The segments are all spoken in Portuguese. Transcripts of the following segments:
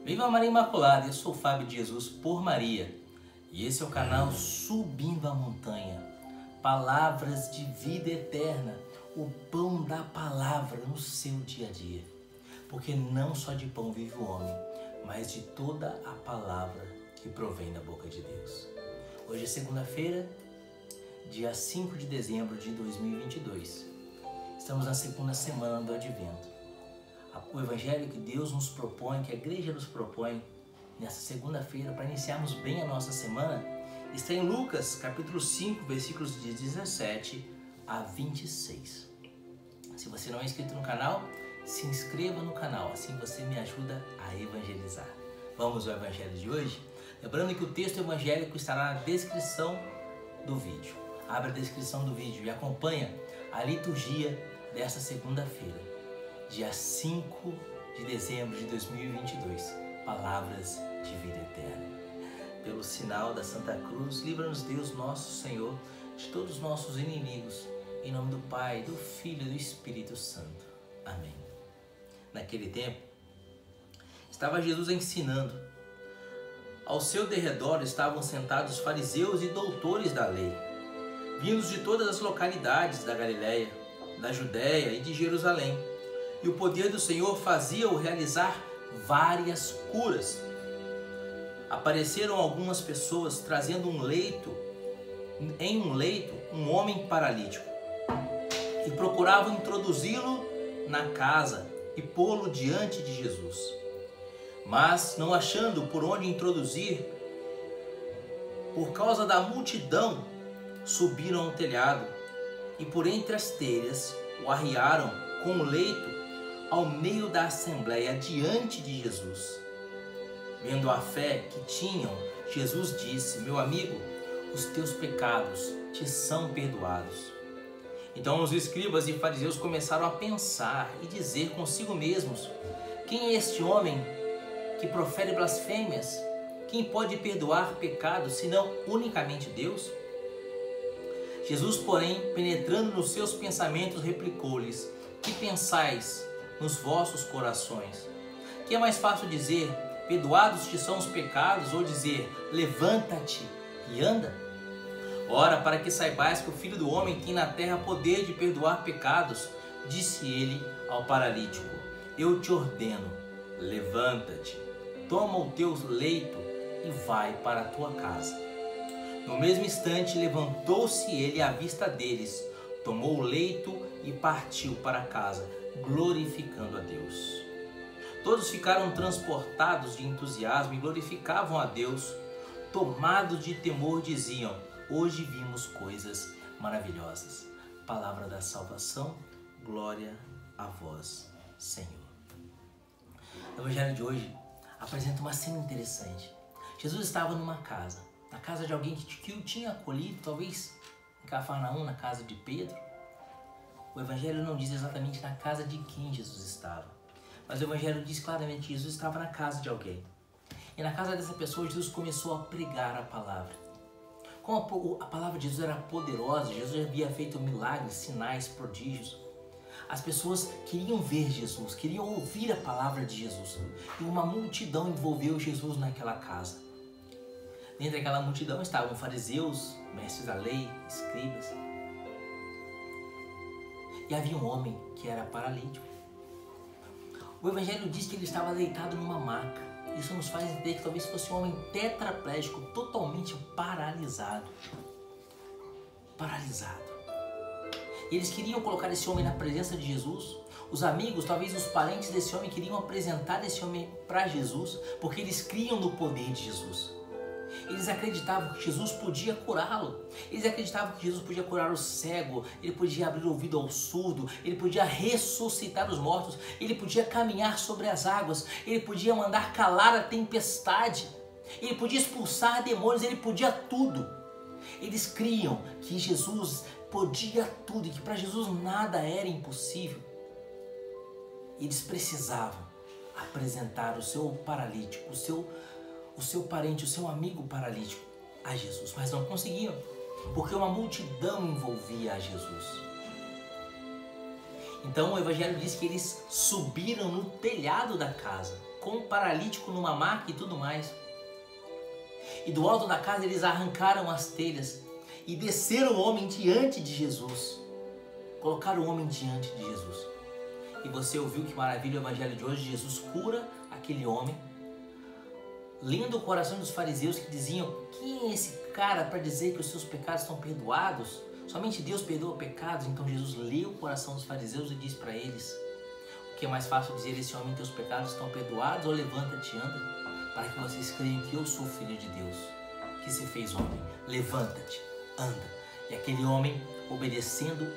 Viva Maria Imaculada, eu sou o Fábio de Jesus por Maria e esse é o canal Subindo a Montanha, palavras de vida eterna, o pão da palavra no seu dia a dia, porque não só de pão vive o homem, mas de toda a palavra que provém da boca de Deus. Hoje é segunda-feira, dia 5 de dezembro de 2022, estamos na segunda semana do Advento. O Evangelho que Deus nos propõe, que a Igreja nos propõe nessa segunda-feira para iniciarmos bem a nossa semana, está em Lucas capítulo 5, versículos de 17 a 26. Se você não é inscrito no canal, se inscreva no canal, assim você me ajuda a evangelizar. Vamos ao Evangelho de hoje? Lembrando que o texto evangélico estará na descrição do vídeo. Abra a descrição do vídeo e acompanha a liturgia desta segunda-feira, dia 5 de dezembro de 2022, palavras de vida eterna. Pelo sinal da Santa Cruz, livra-nos Deus nosso Senhor de todos os nossos inimigos, em nome do Pai, do Filho e do Espírito Santo. Amém. Naquele tempo, estava Jesus ensinando. Ao seu derredor estavam sentados fariseus e doutores da lei, vindos de todas as localidades da Galiléia, da Judéia e de Jerusalém. E o poder do Senhor fazia-o realizar várias curas. Apareceram algumas pessoas trazendo em um leito um homem paralítico e procuravam introduzi-lo na casa e pô-lo diante de Jesus. Mas, não achando por onde introduzir, por causa da multidão, subiram ao telhado e por entre as telhas o arriaram com o leito ao meio da assembleia diante de Jesus. Vendo a fé que tinham, Jesus disse: meu amigo, os teus pecados te são perdoados. Então os escribas e fariseus começaram a pensar e dizer consigo mesmos: quem é este homem que profere blasfêmias? Quem pode perdoar pecados senão unicamente Deus? Jesus, porém, penetrando nos seus pensamentos, replicou-lhes: que pensais nos vossos corações? Que é mais fácil dizer: perdoados te são os pecados, ou dizer: levanta-te e anda? Ora, para que saibais que o Filho do Homem tem na terra poder de perdoar pecados, disse ele ao paralítico: eu te ordeno, levanta-te, toma o teu leito e vai para a tua casa. No mesmo instante levantou-se ele à vista deles, tomou o leito e partiu para casa, glorificando a Deus. Todos ficaram transportados de entusiasmo e glorificavam a Deus. Tomados de temor, diziam: hoje vimos coisas maravilhosas. Palavra da salvação, glória a vós, Senhor. O Evangelho de hoje apresenta uma cena interessante. Jesus estava numa casa, na casa de alguém que o tinha acolhido, talvez em Cafarnaum, na casa de Pedro. O Evangelho não diz exatamente na casa de quem Jesus estava, mas o Evangelho diz claramente que Jesus estava na casa de alguém. E na casa dessa pessoa, Jesus começou a pregar a palavra. Como a palavra de Jesus era poderosa, Jesus havia feito milagres, sinais, prodígios. As pessoas queriam ver Jesus, queriam ouvir a palavra de Jesus. E uma multidão envolveu Jesus naquela casa. Dentro daquela multidão estavam fariseus, mestres da lei, escribas. E havia um homem que era paralítico. O Evangelho diz que ele estava deitado numa maca. Isso nos faz entender que talvez fosse um homem tetraplégico, totalmente paralisado. Paralisado. E eles queriam colocar esse homem na presença de Jesus. Os amigos, talvez os parentes desse homem, queriam apresentar esse homem para Jesus, porque eles criam no poder de Jesus. Eles acreditavam que Jesus podia curá-lo. Eles acreditavam que Jesus podia curar o cego, ele podia abrir o ouvido ao surdo, ele podia ressuscitar os mortos, ele podia caminhar sobre as águas, ele podia mandar calar a tempestade, ele podia expulsar demônios, ele podia tudo. Eles criam que Jesus podia tudo e que para Jesus nada era impossível. Eles precisavam apresentar o seu paralítico, o seu parente, o seu amigo paralítico a Jesus, mas não conseguiam, porque uma multidão envolvia a Jesus. Então o Evangelho diz que eles subiram no telhado da casa com um paralítico numa maca e tudo mais. E do alto da casa eles arrancaram as telhas e desceram o homem diante de Jesus. Colocaram o homem diante de Jesus. E você ouviu que maravilha o evangelho de hoje? Jesus cura aquele homem, lendo o coração dos fariseus que diziam: quem é esse cara para dizer que os seus pecados estão perdoados? Somente Deus perdoa pecados. Então Jesus lê o coração dos fariseus e diz para eles: o que é mais fácil dizer, esse homem, teus pecados estão perdoados, ou levanta-te e anda, para que vocês creiam que eu sou filho de Deus, que se fez homem. Levanta-te, anda. E aquele homem, obedecendo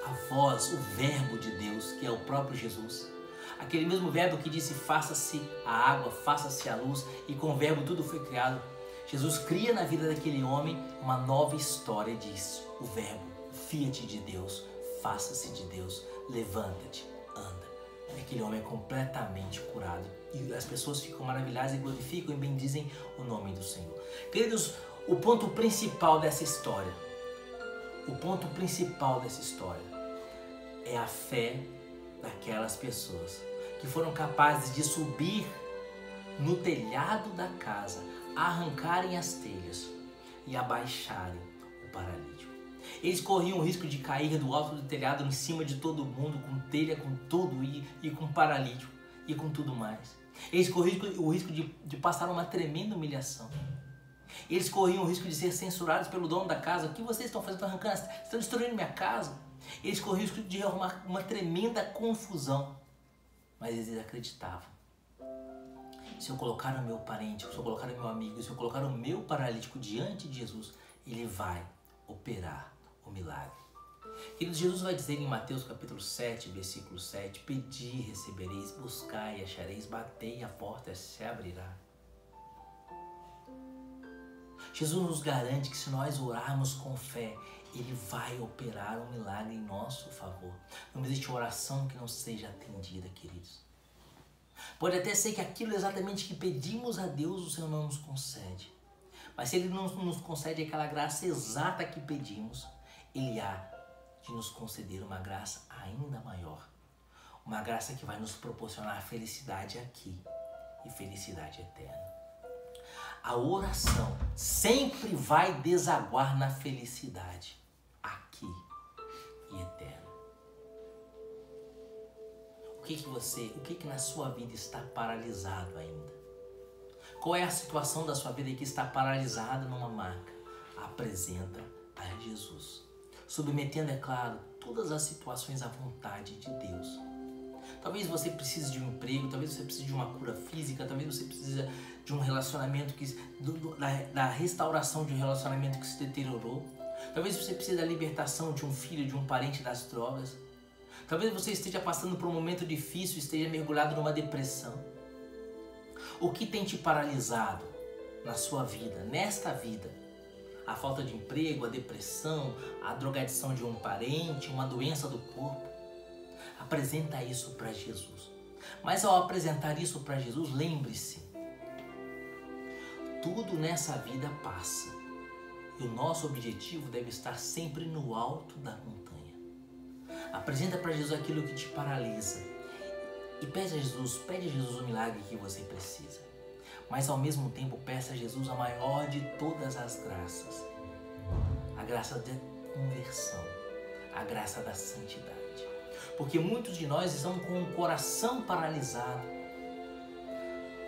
a voz, o verbo de Deus, que é o próprio Jesus, aquele mesmo verbo que disse: faça-se a água, faça-se a luz, e com o verbo tudo foi criado. Jesus cria na vida daquele homem uma nova história e diz: o verbo, fia-te de Deus, faça-se de Deus, levanta-te, anda. E aquele homem é completamente curado. E as pessoas ficam maravilhadas e glorificam e bendizem o nome do Senhor. Queridos, o ponto principal dessa história, é a fé daquelas pessoas que foram capazes de subir no telhado da casa, arrancarem as telhas e abaixarem o paralítico. Eles corriam o risco de cair do alto do telhado em cima de todo mundo, com telha, com tudo, e com paralítico e com tudo mais. Eles corriam o risco de passar uma tremenda humilhação. Eles corriam o risco de ser censurados pelo dono da casa. O que vocês estão fazendo? Estão arrancando, estão destruindo minha casa. Eles corriam o risco de arrumar uma tremenda confusão. Mas eles acreditavam: se eu colocar o meu parente, se eu colocar o meu amigo, se eu colocar o meu paralítico diante de Jesus, ele vai operar o milagre. Queridos, Jesus vai dizer em Mateus capítulo 7, versículo 7, pedi e recebereis, buscai e achareis, batei e a porta se abrirá. Jesus nos garante que se nós orarmos com fé, Ele vai operar um milagre em nosso favor. Não existe oração que não seja atendida, queridos. Pode até ser que aquilo exatamente que pedimos a Deus, o Senhor não nos concede. Mas se Ele não nos concede aquela graça exata que pedimos, Ele há de nos conceder uma graça ainda maior. Uma graça que vai nos proporcionar felicidade aqui e felicidade eterna. A oração sempre vai desaguar na felicidade aqui e eterna. O que na sua vida está paralisado ainda? Qual é a situação da sua vida que está paralisada numa maca? Apresenta a Jesus, submetendo, é claro, todas as situações à vontade de Deus. Talvez você precise de um emprego, talvez você precise de uma cura física, talvez você precise de um relacionamento, da restauração de um relacionamento que se deteriorou. Talvez você precise da libertação de um filho, de um parente das drogas. Talvez você esteja passando por um momento difícil, esteja mergulhado numa depressão. O que tem te paralisado na sua vida, nesta vida? A falta de emprego, a depressão, a drogadição de um parente, uma doença do corpo? Apresenta isso para Jesus. Mas ao apresentar isso para Jesus, lembre-se, tudo nessa vida passa. E o nosso objetivo deve estar sempre no alto da montanha. Apresenta para Jesus aquilo que te paralisa. E pede a Jesus o milagre que você precisa. Mas ao mesmo tempo peça a Jesus a maior de todas as graças. A graça da conversão. A graça da santidade. Porque muitos de nós estamos com o coração paralisado.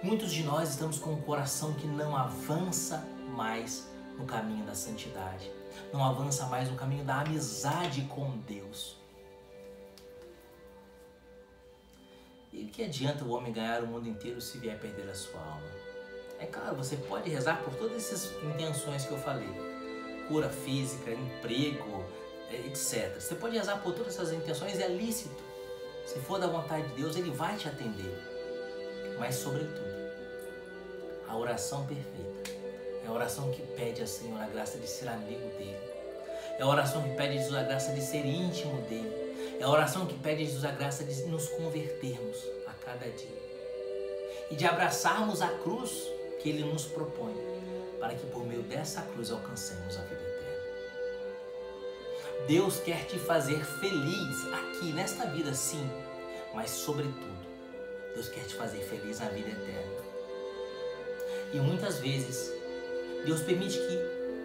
Muitos de nós estamos com um coração que não avança mais no caminho da santidade. Não avança mais no caminho da amizade com Deus. E o que adianta o homem ganhar o mundo inteiro se vier perder a sua alma? É claro, você pode rezar por todas essas intenções que eu falei. Cura física, emprego, etc. Você pode rezar por todas essas intenções, é lícito. Se for da vontade de Deus, Ele vai te atender. Mas, sobretudo, a oração perfeita é a oração que pede ao Senhor a graça de ser amigo dEle. É a oração que pede a Jesus a graça de ser íntimo dEle. É a oração que pede a Jesus a graça de nos convertermos a cada dia. E de abraçarmos a cruz que Ele nos propõe, para que por meio dessa cruz alcancemos a vida eterna. Deus quer te fazer feliz aqui, nesta vida sim, mas sobretudo, Deus quer te fazer feliz na vida eterna. E muitas vezes, Deus permite que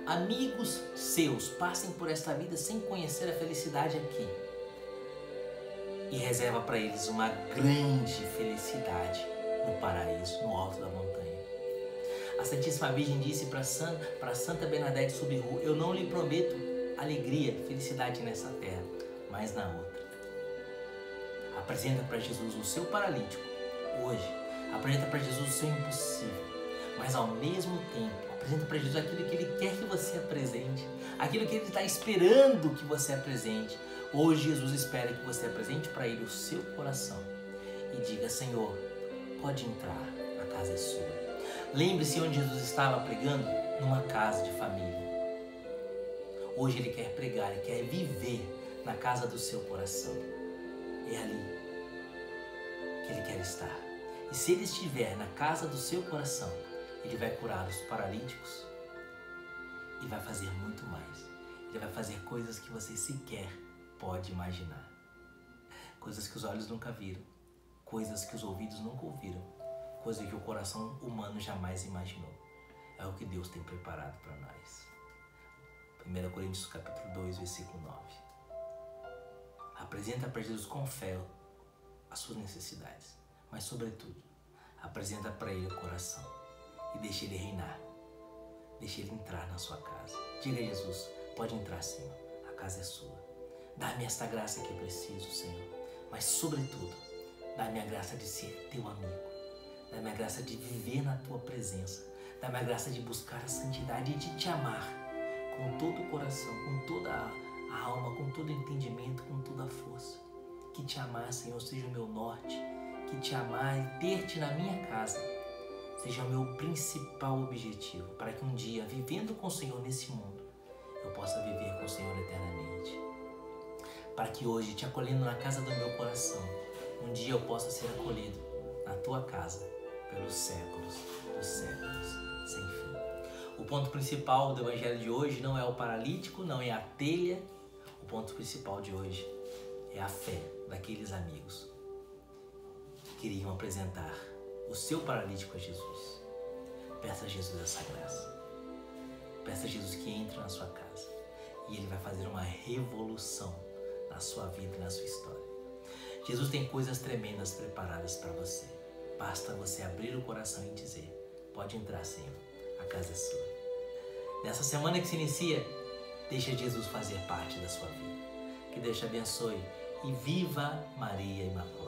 amigos seus passem por esta vida sem conhecer a felicidade aqui. E reserva para eles uma grande felicidade no paraíso, no alto da montanha. A Santíssima Virgem disse para Santa Bernadette Soubirous: eu não lhe prometo alegria, felicidade nessa terra, mas na outra. Apresenta para Jesus o seu paralítico hoje. Apresenta para Jesus o seu impossível. Mas ao mesmo tempo, apresenta para Jesus aquilo que Ele quer que você apresente. Aquilo que Ele está esperando que você apresente. Hoje Jesus espera que você apresente para Ele o seu coração. E diga: Senhor, pode entrar, a casa é sua. Lembre-se onde Jesus estava pregando? Numa casa de família. Hoje Ele quer pregar, Ele quer viver na casa do seu coração. É ali que Ele quer estar. E se Ele estiver na casa do seu coração, Ele vai curar os paralíticos e vai fazer muito mais. Ele vai fazer coisas que você sequer pode imaginar. Coisas que os olhos nunca viram, coisas que os ouvidos nunca ouviram, coisas que o coração humano jamais imaginou. É o que Deus tem preparado para nós. 1 Coríntios capítulo 2, versículo 9. Apresenta para Jesus com fé as suas necessidades, mas sobretudo, apresenta para Ele o coração e deixa Ele reinar. Deixa Ele entrar na sua casa. Diga a Jesus: pode entrar, Senhor, a casa é sua. Dá-me esta graça que preciso, Senhor, mas sobretudo, dá-me a graça de ser teu amigo. Dá-me a graça de viver na tua presença. Dá-me a graça de buscar a santidade e de te amar com todo o coração, com toda a alma, com todo o entendimento, com toda a força. Que te amar, Senhor, seja o meu norte. Que te amar e ter-te na minha casa seja o meu principal objetivo, para que um dia, vivendo com o Senhor nesse mundo, eu possa viver com o Senhor eternamente. Para que hoje, te acolhendo na casa do meu coração, um dia eu possa ser acolhido na tua casa pelos séculos dos séculos, sem fim. O ponto principal do Evangelho de hoje não é o paralítico, não é a telha. O ponto principal de hoje é a fé daqueles amigos que queriam apresentar o seu paralítico a Jesus. Peça a Jesus essa graça. Peça a Jesus que entre na sua casa e Ele vai fazer uma revolução na sua vida e na sua história. Jesus tem coisas tremendas preparadas para você. Basta você abrir o coração e dizer: pode entrar, Senhor, a casa é sua. Nessa semana que se inicia, deixa Jesus fazer parte da sua vida. Que Deus te abençoe e viva Maria Imaculada.